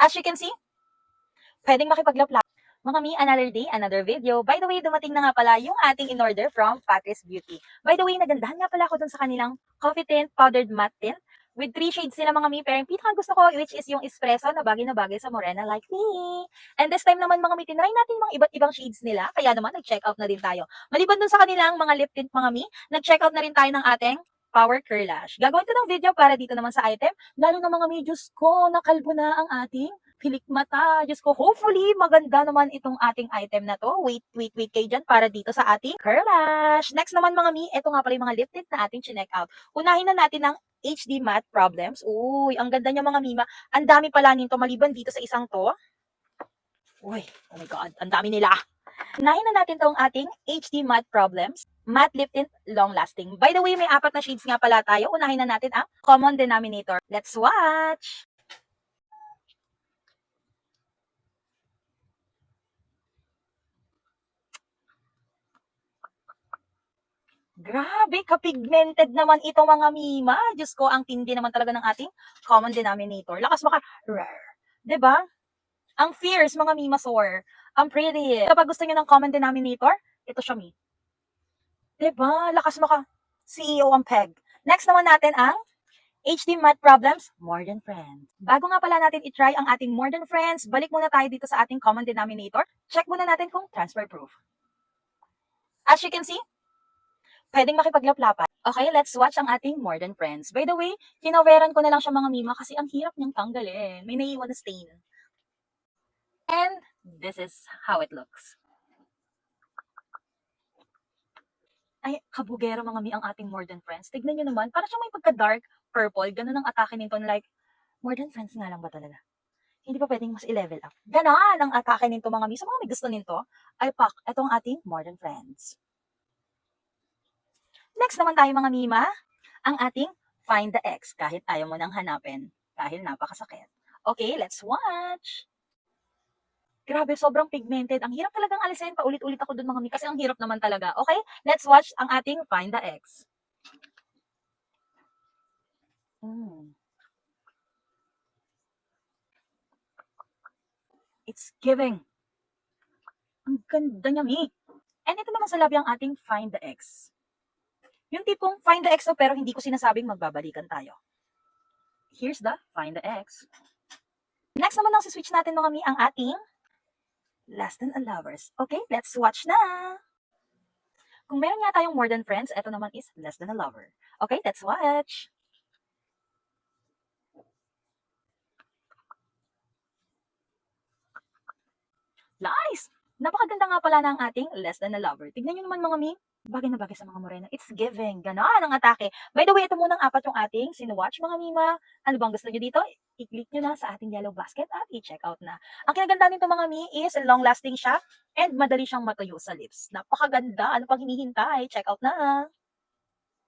As you can see, pwedeng makipaglapla. Mga mi, another day, another video. By the way, dumating na nga pala yung ating in-order from Patrice Beauty. By the way, nagandahan nga pala ako dun sa kanilang coffee tint, powdered matte tint. With 3 shades sila mga mi, pero yung pinaka gusto ko, which is yung espresso na bagay sa morena like me. And this time naman mga mi, tinry natin mga iba't ibang shades nila, kaya naman nag-check out na din tayo. Maliban dun sa kanilang mga lip tint mga mi, nag-check out na rin tayo ng ating Power Curl Lash. Gagawin ko ng video para dito naman sa item, lalo na mga mi, Diyos ko, nakalbo na ang ating pilik mata. Diyos ko, hopefully, maganda naman itong ating item na to. Wait kayo dyan para dito sa ating Curl Lash. Next naman mga mi, ito nga pala yung mga lip tint na ating chinek out. Unahin na natin ng HD Matte Problems. Uy, ang ganda niya mga mima. Ang dami pala nito maliban dito sa isang to. Uy, oh my God, ang dami nila. Unahin na natin tong ating HD Matte Problems. Matte Lip Tint Long Lasting. By the way, may 4 na shades nga pala tayo. Unahin na natin ang Common Denominator. Let's watch! Grabe, kapigmented naman ito mga mima. Diyos ko, ang tindi naman talaga ng ating common denominator. Lakas maka, rare. 'Di ba? Ang fierce mga mima sore. Ang pretty. Kapag gusto niyo ng common denominator, ito siya mi. 'Di ba? Lakas maka, CEO ang peg. Next naman natin ang HD Matte Problems, More Than Friends. Bago nga pala natin i-try ang ating More Than Friends, balik muna tayo dito sa ating common denominator. Check muna natin kung transfer proof. As you can see, pwedeng makipaglap-lapat. Okay, let's watch ang ating More Than Friends. By the way, kinaweran ko na lang siya mga mima kasi ang hirap niyang tanggalin. May naiwan na stain. And this is how it looks. Ay, kabugero mga mi ang ating More Than Friends. Tignan niyo naman, para siyang may pagka-dark purple. Ganun ang atake nito. Like, More Than Friends nga lang ba talaga? Hindi pa pwedeng mas i-level up. Ganon ang atake nito mga mi. Sa mga may gusto nito, ay pak, ito ang ating More Than Friends. Next naman tayo mga mima, ang ating Find the X kahit ayaw mo nang hanapin dahil napakasakit. Okay, let's watch! Grabe, sobrang pigmented. Ang hirap talagang alisin. Paulit-ulit ako dun mga mi kasi ang hirap naman talaga. Okay, let's watch ang ating Find the X. It's giving. Ang ganda niya mi. And ito naman sa labi ang ating Find the X. Yung tipong find the X o pero hindi ko sinasabing magbabalikan tayo. Here's the find the X. Next naman ang switch natin mga mi ang ating Less Than a Lovers. Okay, let's watch na! Kung meron nga tayong More Than Friends, ito naman is Less Than a Lover. Okay, let's watch! Nice! Napakaganda nga pala ng ating Less Than a Lover. Tignan nyo naman mga mi, bagay na bagay sa mga morena. It's giving. Ganon ang atake. By the way, ito munang 4 yung ating sinwatch mga mima. Ano bang gusto nyo dito? I-click nyo na sa ating yellow basket at i-check out na. Ang kinaganda nito mga mi is long lasting siya and madali siyang matuyo sa lips. Napakaganda. Ano pang hinihintay? Check out na!